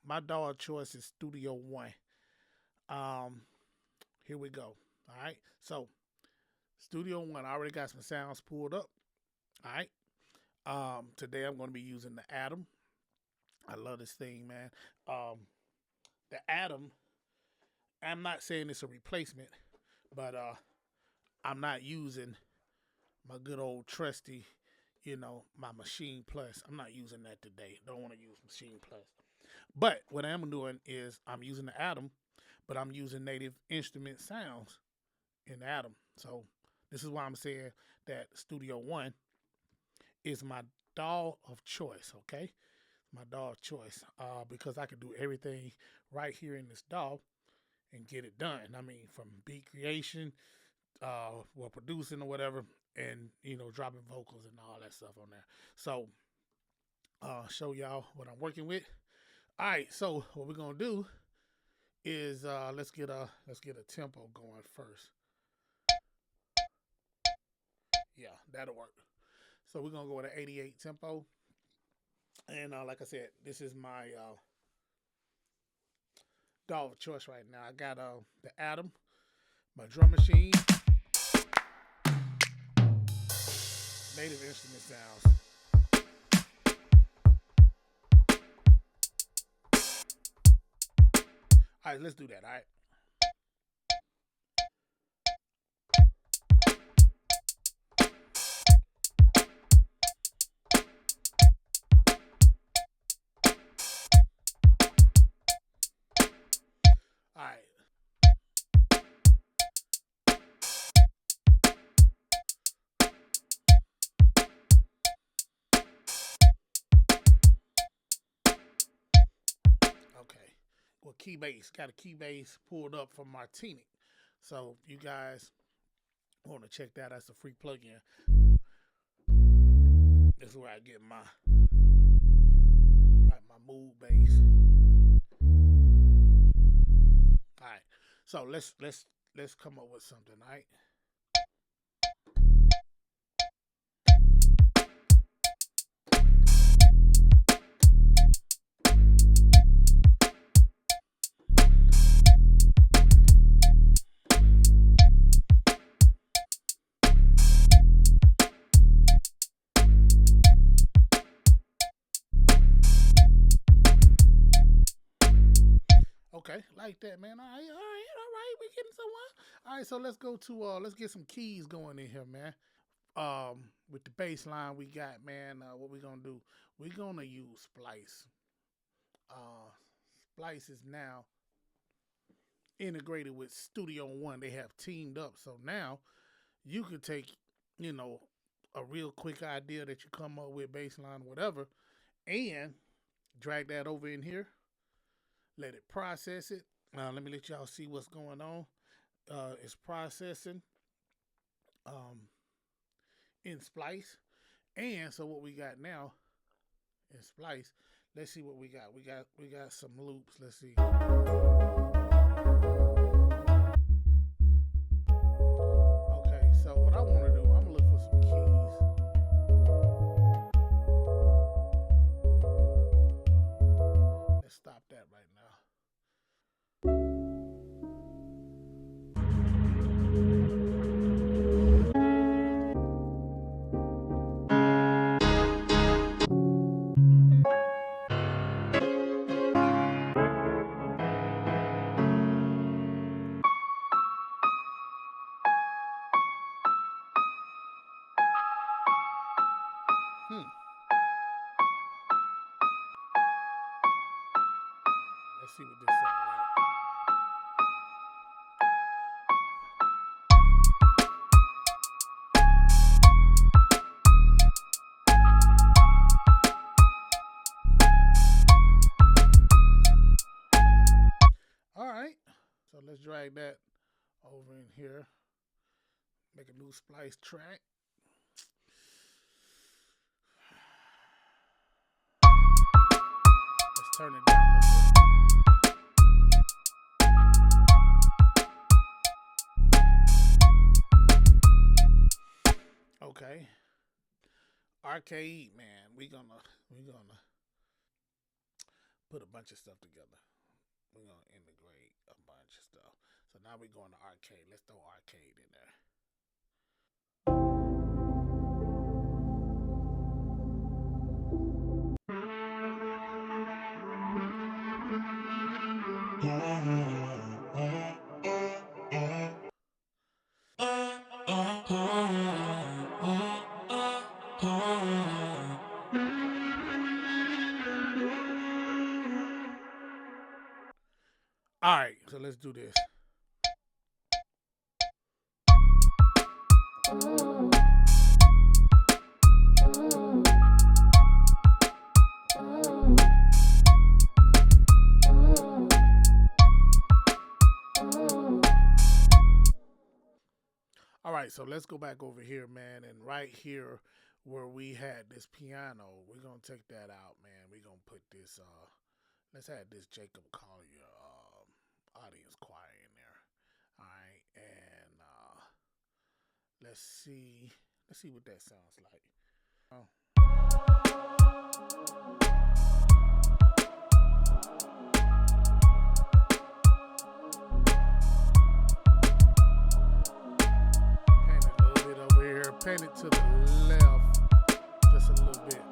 my DAW choice is Studio One. Um, Here we go. All right. So Studio One, I already got some sounds pulled up. All right. Today I'm going to be using the Atom. I love this thing, man. The Atom. I'm not saying it's a replacement, but I'm not using my good old trusty, my Machine Plus. I'm not using that today. Don't want to use Machine Plus. But what I'm doing is I'm using the Atom, but I'm using native instrument sounds in Atom. So this is why I'm saying that Studio One is my DAW of choice, okay? My DAW of choice, because I can do everything right here in this DAW and get it done. I mean, from beat creation, producing or whatever, and dropping vocals and all that stuff on there. So, show y'all what I'm working with. All right, so what we're gonna do is let's get a tempo going first. Yeah, that'll work. So we're gonna go with an 88 tempo, and like I said, this is my DAW of choice right now. I got the Atom, my drum machine, native instrument sounds. All right, let's do that. All right. All right. Okay. Well, key bass. Got a key bass pulled up from Martini. So if you guys want to check that, that's a free plugin. This is where I get my mood bass. All right. So let's come up with something, all right? Okay, like that, man. All right. We getting somewhere. All right, so let's go to let's get some keys going in here, man. With the bass line we got, man. What we gonna do? We're gonna use Splice. Splice is now integrated with Studio One. They have teamed up, so now you could take, a real quick idea that you come up with, bass line, whatever, and drag that over in here. Let it process it. Let me let y'all see what's going on. It's processing in Splice. And so what we got now in Splice, let's see what we got. We got some loops. Let's see. Okay, so what I want to do, I'm gonna look for some keys. Let's stop that right now. Let's see what this sounds like. All right, so let's drag that over in here. Make a new Splice track. Let's turn it down a little bit. Okay. Arcade, man. We gonna put a bunch of stuff together. We're gonna integrate a bunch of stuff. So now we're going to arcade. Let's throw arcade in there. All right, so let's do this. All right, so let's go back over here, man, and right here where we had this piano, we're gonna take that out, man. We're gonna put this. Let's add this Jacob Collier audience choir in there. All right, and let's see. Let's see what that sounds like. Oh. Paint it a little bit over here. Paint it to the left, just a little bit.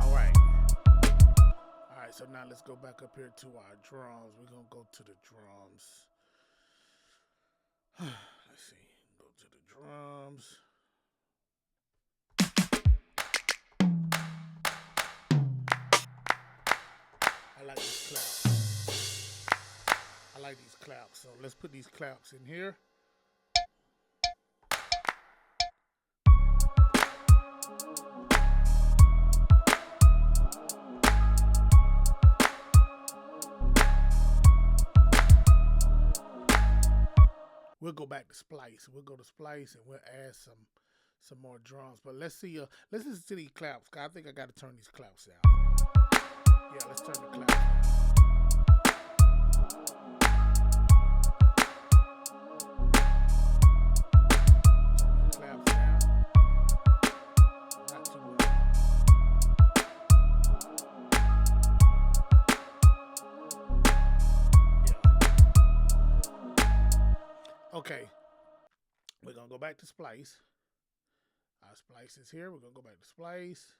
All right. All right. So now let's go back up here to our drums. We're gonna go to the drums. Let's see. Go to the drums. I like these claps. I like these claps. So let's put these claps in here. We'll go back to splice. We'll go to splice and we'll add some more drums. But let's see. Let's listen to these claps. I think I got to turn these claps down. Yeah, let's turn the claps down. Turn the claps down. Not too much. Yeah. Okay. We're gonna go back to splice. Our splice is here. We're gonna go back to splice.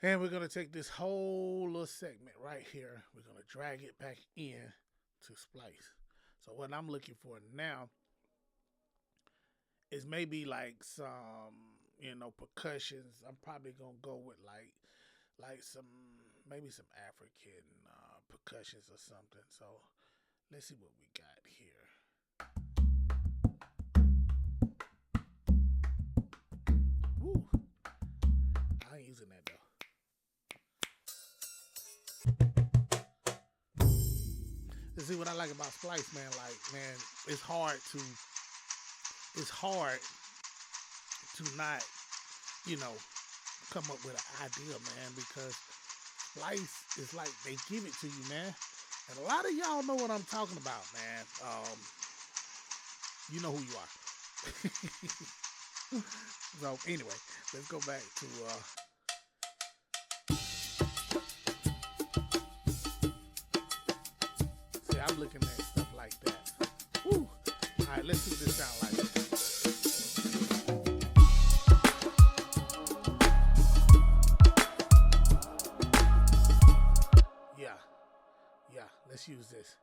And we're going to take this whole little segment right here. We're going to drag it back in to splice. So what I'm looking for now is maybe like some, percussions. I'm probably going to go with like some, maybe some African percussions or something. So let's see what we got here. Woo. I ain't using that though. See what I like about splice, man. Like, man, it's hard to not, come up with an idea, man, because splice is like they give it to you, man. And a lot of y'all know what I'm talking about, man. You know who you are. So anyway, let's go back to I'm looking at stuff like that. Woo. All right, let's see what this sound like. Yeah, let's use this.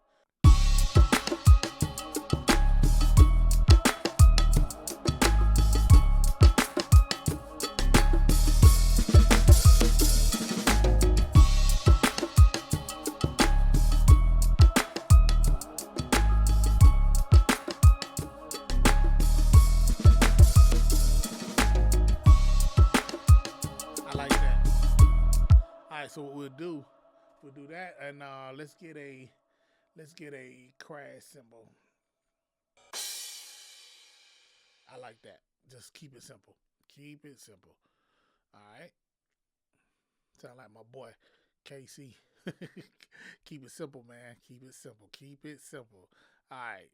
So what we'll do that, and let's get a crash cymbal. I like that. Just keep it simple. Keep it simple. All right. Sound like my boy KC. Keep it simple, man. Keep it simple. Keep it simple. All right.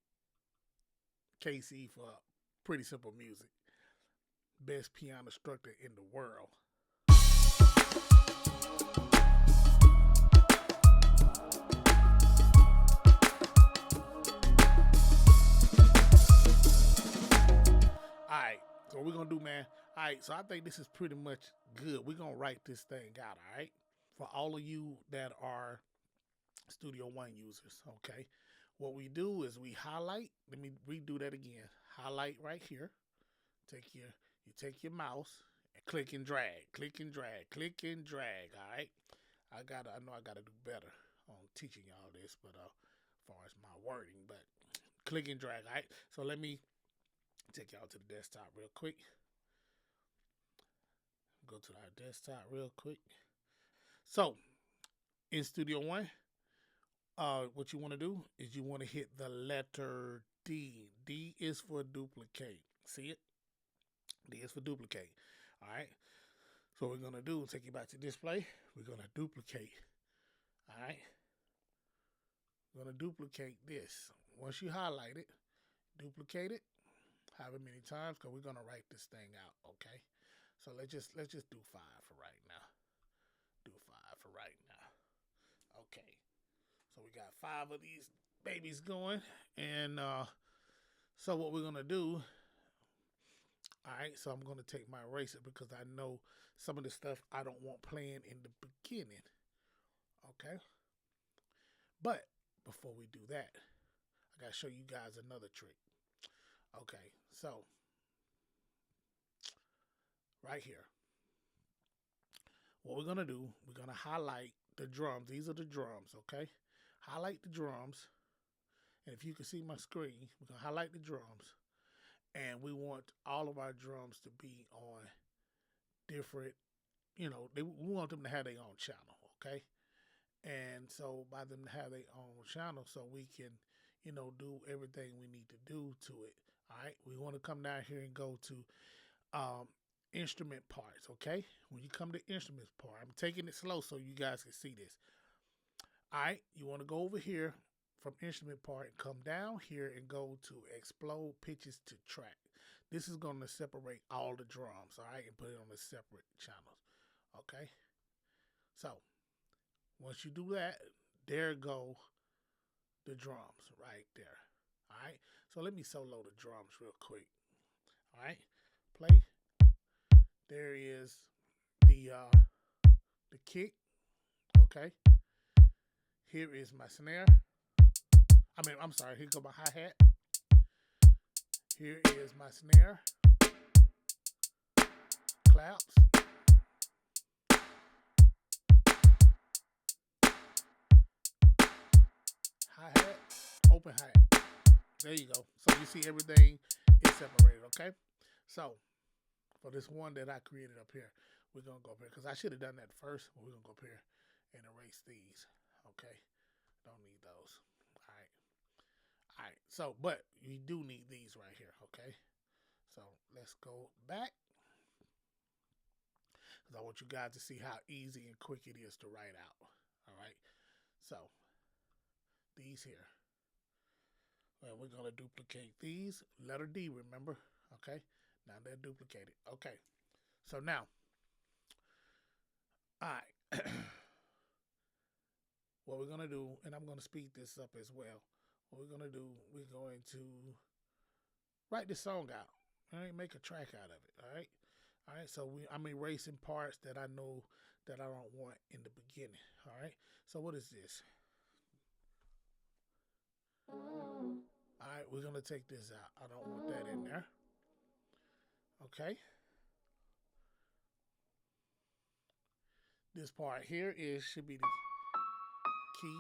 KC for pretty simple music. Best piano instructor in the world. All right, so I think this is pretty much good. We're gonna write this thing out, all right? For all of you that are Studio One users, okay? What we do is we highlight. Let me redo that again. Highlight right here. You take your mouse and click and drag, click and drag, click and drag. All right. I know I gotta do better on teaching y'all this, but as far as my wording, but click and drag. All right. So let me take y'all to the desktop real quick. Go to our desktop real quick. So in Studio One, what you want to do is you want to hit the letter D. D is for duplicate. See it? D is for duplicate. All right. So what we're gonna do, take you back to display. We're gonna duplicate. All right. We're gonna duplicate this. Once you highlight it, duplicate it, however many times, because we're gonna write this thing out. Okay. So let's just do 5 for right now. Do 5 for right now. Okay. So we got 5 of these babies going, and so what we're gonna do. All right, so I'm going to take my eraser because I know some of the stuff I don't want playing in the beginning. Okay? But before we do that, I got to show you guys another trick. Okay, so right here, what we're going to do, we're going to highlight the drums. These are the drums, okay? Highlight the drums. And if you can see my screen, we're going to highlight the drums. And we want all of our drums to be on different, we want them to have their own channel, okay? And so by them to have their own channel, so we can, do everything we need to do to it. All right, we want to come down here and go to instrument parts, okay? When you come to instruments part, I'm taking it slow so you guys can see this. All right, you want to go over here from instrument part and come down here and go to explode pitches to track. This is going to separate all the drums, all right, and put it on the separate channels, okay? So once you do that, there go the drums right there, all right? So let me solo the drums real quick, all right? Play. There is the kick, okay? Here is my snare. I'm sorry, here go my hi-hat. Here is my snare. Claps. Hi-hat, open hi-hat. There you go. So you see everything is separated, okay? So for this one that I created up here, we're going to go up here. Because I should have done that first, but we're going to go up here and erase these, okay? Don't need those. All right, so, but you do need these right here, okay? So let's go back. Because I want you guys to see how easy and quick it is to write out, all right? So these here. Well, we're going to duplicate these. Letter D, remember? Okay? Now they're duplicated. Okay. So now, all right. What we're going to do, and I'm going to speed this up as well. What we're going to do, we're going to write this song out. All right? Make a track out of it. All right? All right? So I'm erasing parts that I know that I don't want in the beginning. All right? So what is this? All right, we're going to take this out. I don't want that in there. Okay. This part here should be the keys.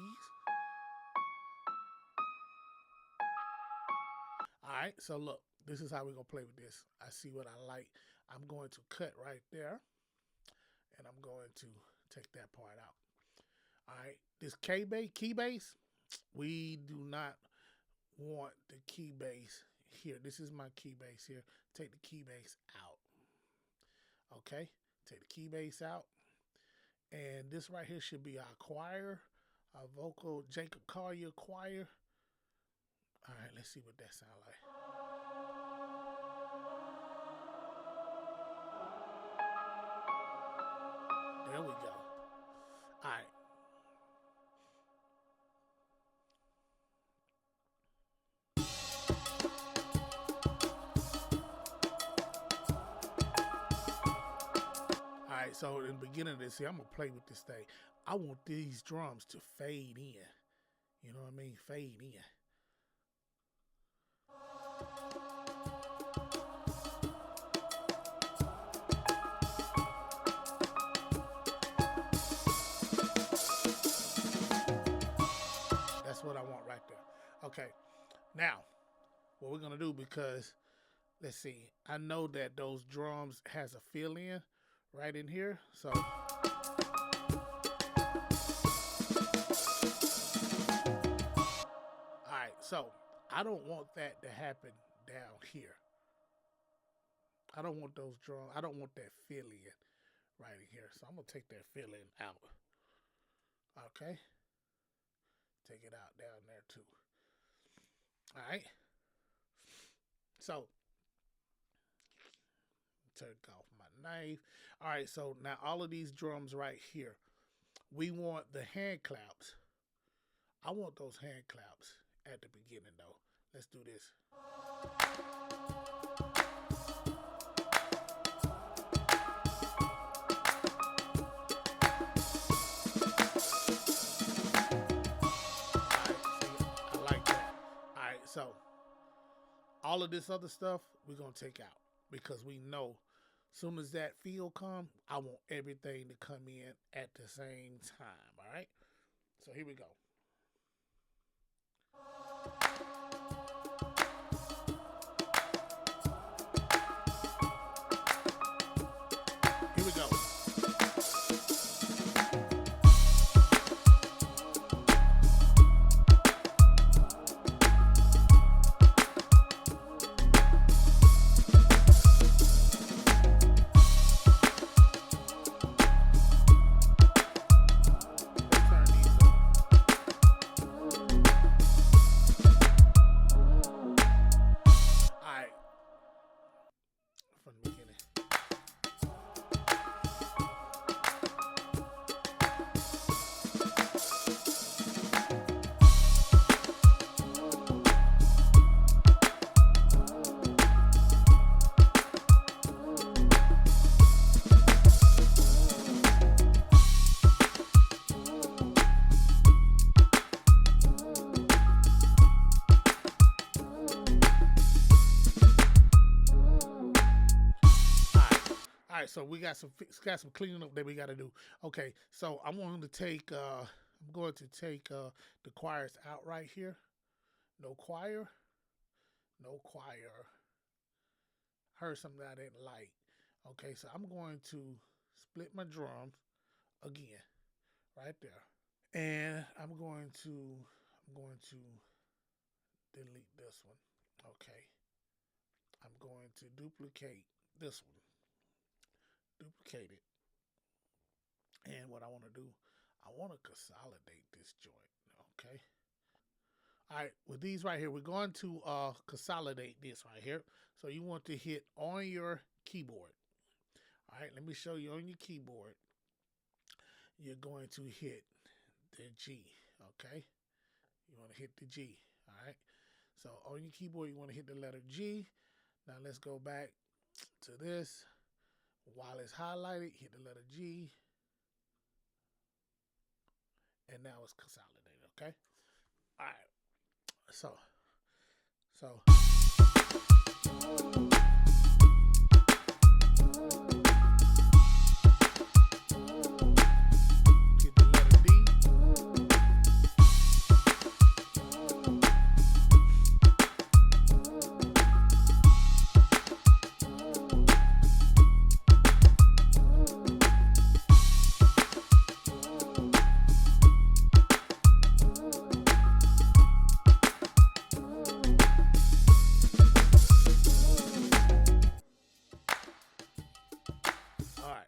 All right, so look, this is how we're going to play with this. I see what I like. I'm going to cut right there, and I'm going to take that part out. All right, this key bass, we do not want the key bass here. This is my key bass here. Take the key bass out. Okay, take the key bass out. And this right here should be our choir, our vocal Jacob Collier choir. All right, let's see what that sounds like. There we go. All right. right, so in the beginning of this, see, I'm gonna play with this thing. I want these drums to fade in. You know what I mean? Fade in. That's what I want right there. Okay, now what we're gonna do, because let's see, I know that those drums has a fill in right in here. So all right, so I don't want that to happen down here. I don't want those drums. I don't want that fill in right in here. So I'm gonna take that fill in out. Okay, take it out down there too. All right. So take off my knife. All right. So now all of these drums right here, we want the hand claps. I want those hand claps at the beginning though. Let's do this. I like that. All right, so all of this other stuff we're gonna take out because we know soon as that feel come, I want everything to come in at the same time. All right. So here we go. Here we go. Turn these up. All right. From the beginning. All right, so we got some cleaning up that we got to do. Okay, so I'm going to take the choirs out right here. No choir, no choir. Heard something I didn't like. Okay, so I'm going to split my drums again, right there, and I'm going to delete this one. Okay, I'm going to duplicate this one, duplicate it. And what I want to do, I want to consolidate this joint. Okay. All right. With these right here, we're going to consolidate this right here. So you want to hit on your keyboard. All right. Let me show you on your keyboard. You're going to hit the G. Okay. You want to hit the G. All right. So on your keyboard, you want to hit the letter G. Now let's go back to this. While it's highlighted, hit the letter G. And now it's consolidated, okay? All right. So hit the letter D. All right.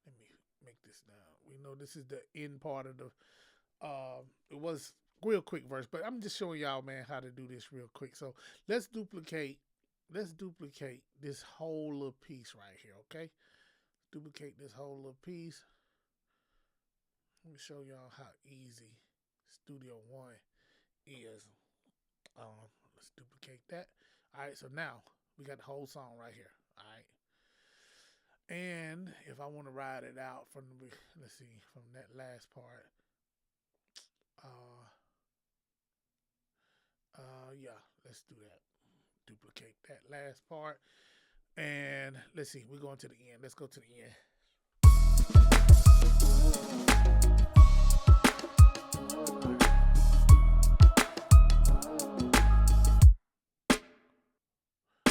Let me make this now. We know this is the end part of the. It was real quick verse, but I'm just showing y'all, man, how to do this real quick. So let's duplicate. Let's duplicate this whole little piece right here. Okay. Duplicate this whole little piece. Let me show y'all how easy Studio One is. Let's duplicate that. All right. So now we got the whole song right here. All right. And if I want to ride it out from the, let's see, from that last part, uh, yeah, let's do that. Duplicate that last part, and let's see, we're going to the end. Let's go to the end.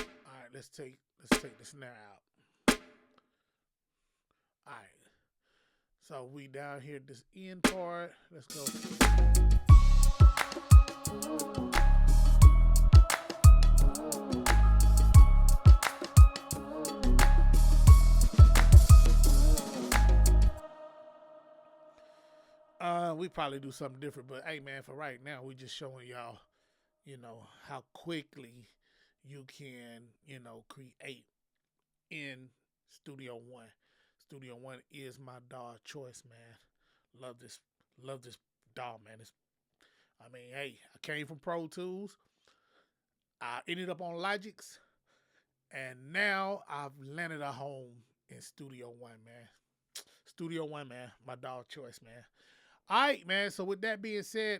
All right, let's take the snare out. All right, so we down here at this end part. Let's go. We probably do something different, but hey, man, for right now, we just showing y'all, how quickly you can, create in Studio One. Studio One is my DAW choice, man. Love this DAW, man. Hey, I came from Pro Tools. I ended up on Logic's, and now I've landed a home in Studio One, man. Studio One, man, my DAW choice, man. All right, man. So with that being said,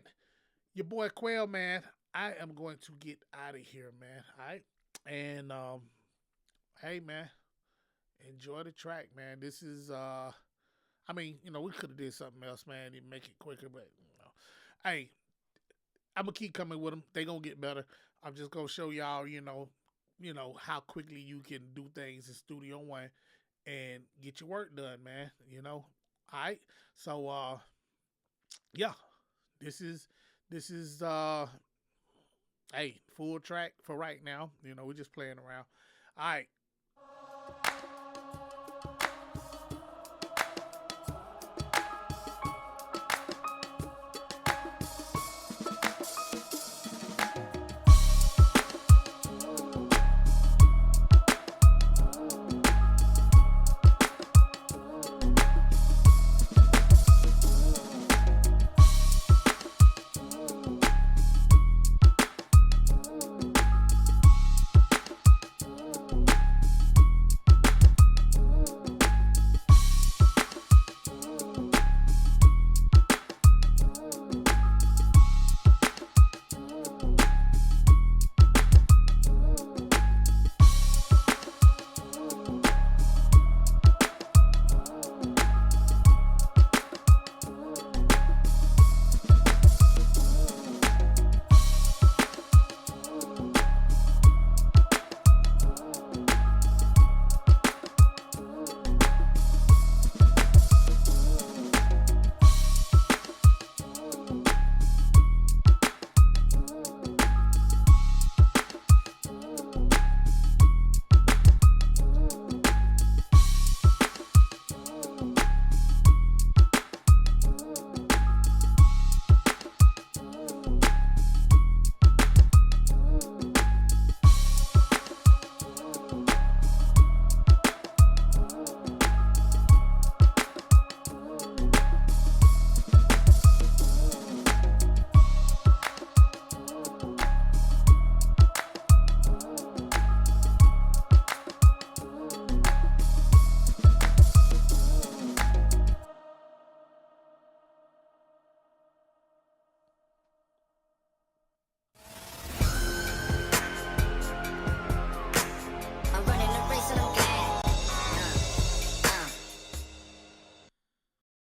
your boy Quail, man, I am going to get out of here, man. All right, and hey, man, enjoy the track, man. This is we could have did something else, man, and make it quicker, but hey, I'm gonna keep coming with them. They gonna get better. I'm just gonna show y'all, how quickly you can do things in Studio One and get your work done, man. All right. So yeah, this is hey, full track for right now. We're just playing around. All right.